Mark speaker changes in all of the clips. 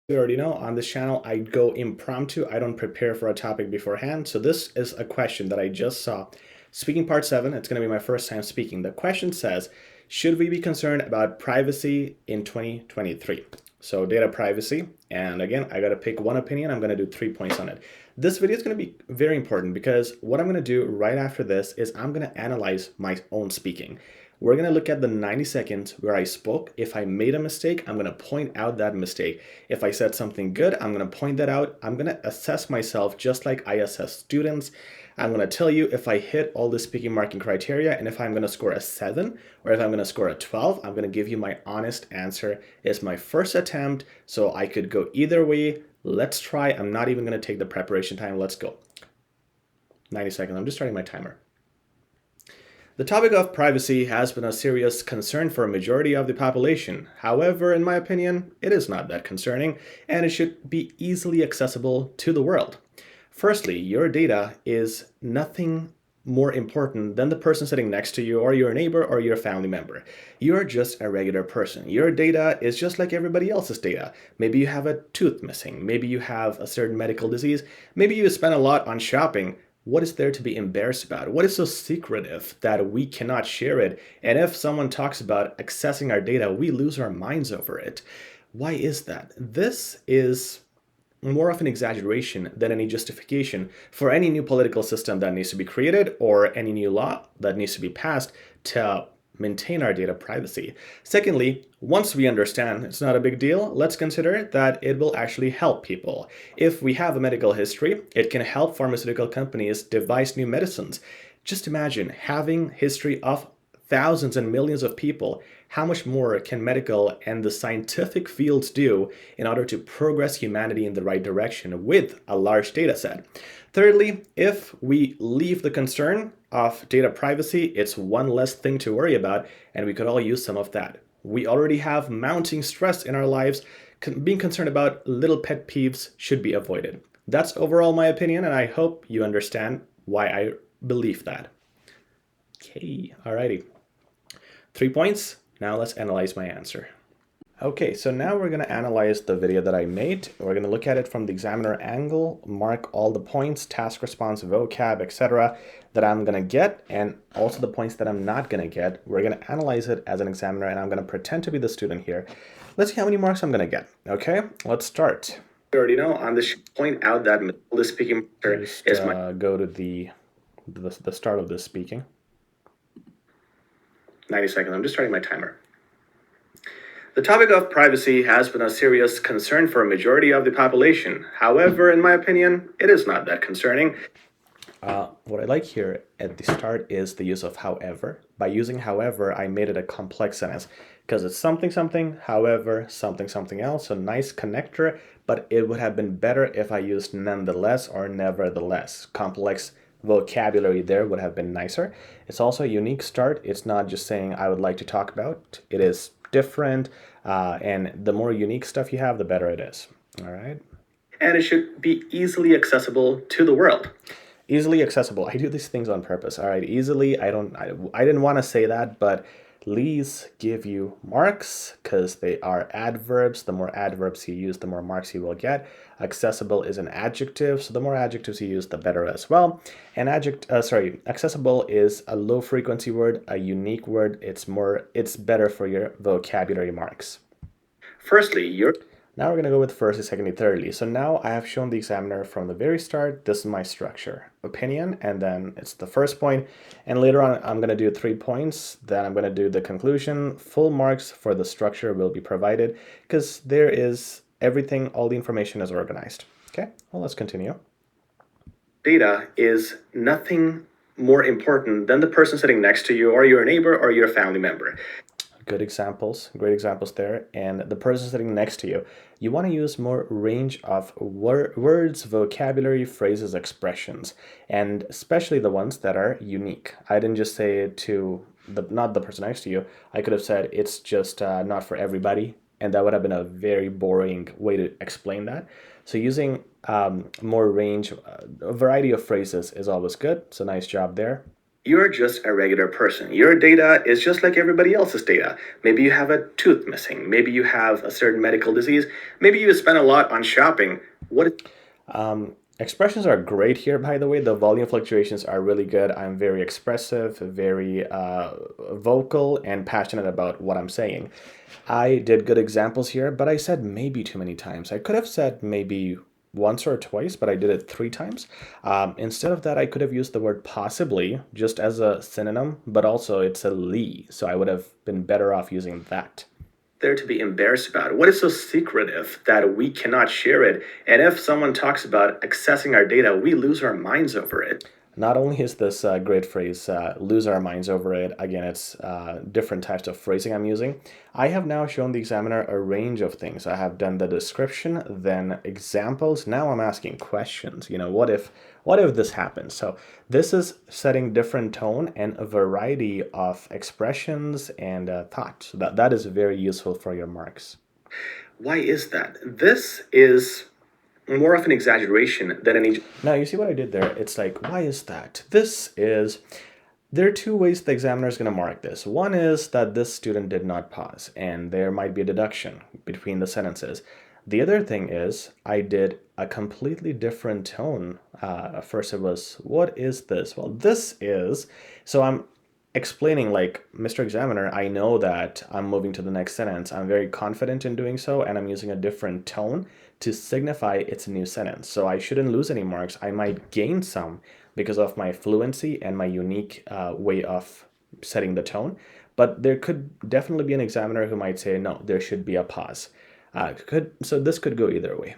Speaker 1: You already know on this channel, I go impromptu. I don't prepare for a topic beforehand. So this is a question that I just saw. Speaking part 7, it's going to be my first time speaking. The question says, should we be concerned about privacy in 2023? So data privacy. And again, I got to pick one opinion. I'm going to do 3 points on it. This video is going to be very important because what I'm going to do right after this is I'm going to analyze my own speaking. We're going to look at the 90 seconds where I spoke. If I made a mistake, I'm going to point out that mistake. If I said something good, I'm going to point that out. I'm going to assess myself just like I assess students. I'm going to tell you if I hit all the speaking marking criteria and if I'm going to score a 7 or if I'm going to score a 12. I'm going to give you my honest answer. It's my first attempt, so I could go either way. Let's try. I'm not even going to take the preparation time. Let's go. 90 seconds. I'm just starting my timer. The topic of privacy has been a serious concern for a majority of the population. However, in my opinion, it is not that concerning, and it should be easily accessible to the world. Firstly, your data is nothing more important than the person sitting next to you or your neighbor or your family member. You're just a regular person. Your data is just like everybody else's data. Maybe you have a tooth missing. Maybe you have a certain medical disease. Maybe you spend a lot on shopping. What is there to be embarrassed about? What is so secretive that we cannot share it? And if someone talks about accessing our data, we lose our minds over it. Why is that? This is more of an exaggeration than any justification for any new political system that needs to be created or any new law that needs to be passed to maintain our data privacy. Secondly, once we understand it's not a big deal, let's consider that it will actually help people. If we have a medical history, it can help pharmaceutical companies devise new medicines. Just imagine having history of thousands and millions of people. How much more can medical and the scientific fields do in order to progress humanity in the right direction with a large data set? Thirdly, if we leave the concern of data privacy, it's one less thing to worry about, and we could all use some of that. We already have mounting stress in our lives. Being concerned about little pet peeves should be avoided. That's overall my opinion, and I hope you understand why I believe that. Okay, alrighty. 3 points. Now let's analyze my answer. Okay, so now we're going to analyze the video that I made. We're going to look at it from the examiner angle, mark all the points, task response, vocab, etc. that I'm going to get, and also the points that I'm not going to get. We're going to analyze it as an examiner, and I'm going to pretend to be the student here. Let's see how many marks I'm going to get. Okay, let's start. You already know on this point out that the speaking is my go to the start of this speaking. 90 seconds. I'm just starting my timer. The topic of privacy has been a serious concern for a majority of the population. However, in my opinion, it is not that concerning. What I like here at the start is the use of however. By using however, I made it a complex sentence because it's something, something, however, something, something else. A nice connector, but it would have been better if I used nonetheless or nevertheless. Complex vocabulary there would have been nicer. It's also a unique start. It's not just saying I would like to talk about. It is different, and the more unique stuff you have, the better it is. All right. And it should be easily accessible to the world. Easily accessible. I do these things on purpose. All right. Easily. I didn't want to say that, but these give you marks because they are adverbs. The more adverbs you use, the more marks you will get. Accessible is an adjective, so the more adjectives you use, the better as well. And accessible is a low frequency word, a unique word. It's better for your vocabulary marks. Firstly, now we're going to go with firstly, secondly, thirdly. So now I have shown the examiner from the very start, this is my structure. Opinion, and then it's the first point. And later on, I'm going to do 3 points. Then I'm going to do the conclusion. Full marks for the structure will be provided because there is everything, all the information is organized. Okay, well, let's continue. Data is nothing more important than the person sitting next to you or your neighbor or your family member. Good examples, great examples there. And the person sitting next to you, you want to use more range of words, vocabulary, phrases, expressions, and especially the ones that are unique. I didn't just say it to not the person next to you. I could have said it's just not for everybody, and that would have been a very boring way to explain that. So using more range, a variety of phrases is always good. So nice job there. You're just a regular person. Your data is just like everybody else's data. Maybe you have a tooth missing. Maybe you have a certain medical disease. Maybe you spend a lot on shopping. Expressions are great here, by the way. The volume fluctuations are really good. I'm very expressive, very vocal, and passionate about what I'm saying. I did good examples here, but I said maybe too many times. I could have said maybe once or twice, but I did it 3 times. Instead of that, I could have used the word possibly just as a synonym, but also it's a lee, so I would have been better off using that. There to be embarrassed about? What is so secretive that we cannot share it? And if someone talks about accessing our data, we lose our minds over it. Not only is this great phrase, lose our minds over it, again, it's different types of phrasing I'm using. I have now shown the examiner a range of things. I have done the description, then examples. Now I'm asking questions. What if this happens? So this is setting different tone and a variety of expressions and thoughts. So that is very useful for your marks. Why is that? This is more of an exaggeration than any. Now, you see what I did there? It's like, why is that? There are 2 ways the examiner is going to mark this. One is that this student did not pause, and there might be a deduction between the sentences. The other thing is I did a completely different tone. First it was, what is this? Well, this is, so I'm explaining like, Mr. Examiner, I know that I'm moving to the next sentence. I'm very confident in doing so, and I'm using a different tone to signify it's a new sentence. So I shouldn't lose any marks. I might gain some because of my fluency and my unique way of setting the tone. But there could definitely be an examiner who might say, no, there should be a pause. So this could go either way.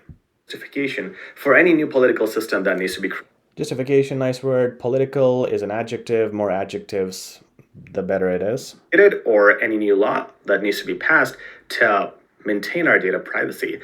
Speaker 1: Justification for any new political system that needs to be. Justification, nice word. Political is an adjective. More adjectives, the better it is. Or any new law that needs to be passed to maintain our data privacy.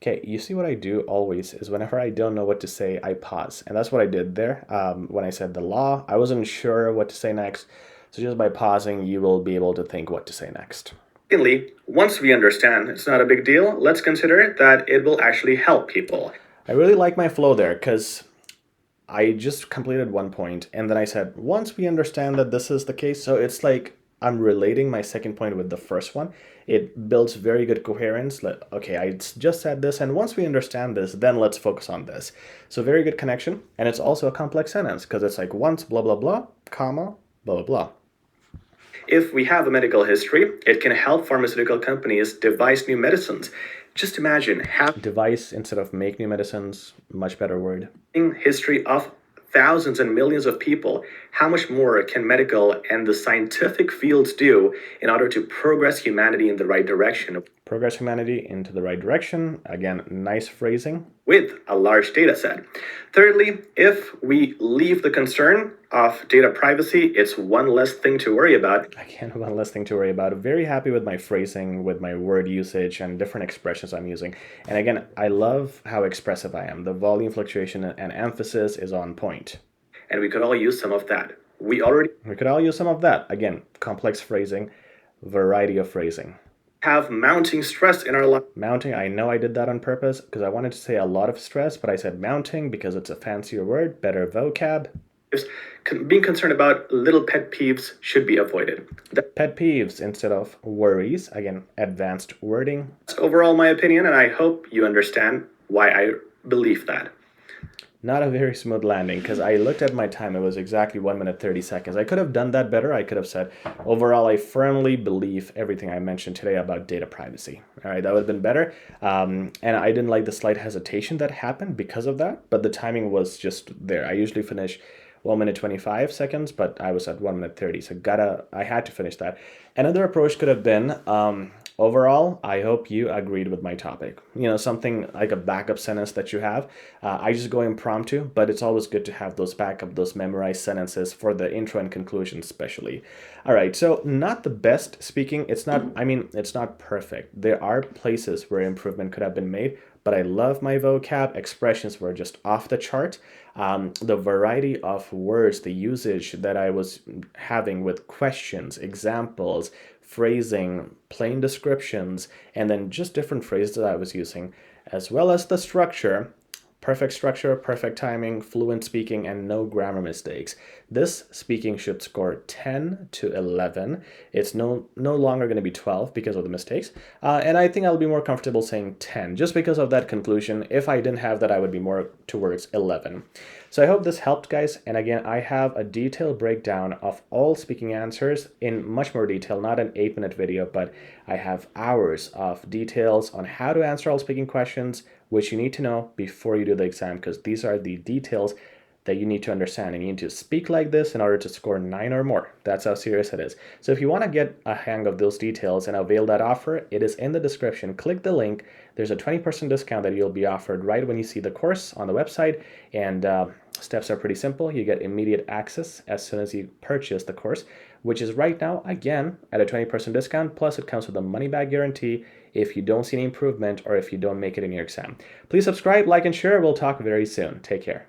Speaker 1: Okay, you see what I do always is whenever I don't know what to say, I pause. And that's what I did there. When I said the law, I wasn't sure what to say next. So just by pausing, you will be able to think what to say next. Secondly, once we understand it's not a big deal, let's consider that it will actually help people. I really like my flow there because I just completed one point and then I said, once we understand that this is the case, so it's like I'm relating my second point with the first one. It builds very good coherence. Okay, I just said this, and once we understand this, then let's focus on this. So very good connection, and it's also a complex sentence because it's like once blah, blah, blah, comma, blah, blah, blah. If we have a medical history, it can help pharmaceutical companies devise new medicines. Just imagine device instead of make new medicines, much better word. History of thousands and millions of people, how much more can medical and the scientific fields do in order to progress humanity in the right direction? Progress humanity into the right direction. Again, nice phrasing. With a large data set. Thirdly, if we leave the concern of data privacy, it's one less thing to worry about. Again, one less thing to worry about. Very happy with my phrasing, with my word usage and different expressions I'm using. And again, I love how expressive I am. The volume fluctuation and emphasis is on point. And we could all use some of that. We could all use some of that. Again, complex phrasing, variety of phrasing. Have mounting stress in our life. Mounting, I know I did that on purpose because I wanted to say a lot of stress, but I said mounting because it's a fancier word, better vocab. Being concerned about little pet peeves should be avoided. Pet peeves instead of worries. Again, advanced wording. That's overall my opinion, and I hope you understand why I believe that. Not a very smooth landing because I looked at my time. It was exactly 1 minute 30 seconds. I could have done that better. I could have said, overall, I firmly believe everything I mentioned today about data privacy. All right, that would have been better. And I didn't like the slight hesitation that happened because of that, but the timing was just there. I usually finish 1 minute 25 seconds, but I was at 1 minute 30, so I had to finish that. Another approach could have been, overall, I hope you agreed with my topic. Something like a backup sentence that you have. I just go impromptu, but it's always good to have those memorized sentences for the intro and conclusion especially. All right, so not the best speaking. It's not perfect. There are places where improvement could have been made, but I love my vocab. Expressions were just off the chart. The variety of words, the usage that I was having with questions, examples, phrasing, plain descriptions, and then just different phrases that I was using, as well as the structure, perfect structure, perfect timing, fluent speaking, and no grammar mistakes. This speaking should score 10 to 11. It's no longer going to be 12 because of the mistakes. And I think I'll be more comfortable saying 10 just because of that conclusion. If I didn't have that, I would be more towards 11. So I hope this helped, guys. And again, I have a detailed breakdown of all speaking answers in much more detail, not an 8-minute video, but I have hours of details on how to answer all speaking questions, which you need to know before you do the exam, because these are the details that you need to understand, and you need to speak like this in order to score 9 or more. That's how serious it is. So if you want to get a hang of those details and avail that offer, it is in the description. Click the link. There's a 20% discount that you'll be offered right when you see the course on the website, and steps are pretty simple. You get immediate access as soon as you purchase the course, which is right now, again, at a 20% discount, plus it comes with a money-back guarantee if you don't see any improvement or if you don't make it in your exam. Please subscribe, like, and share. We'll talk very soon. Take care.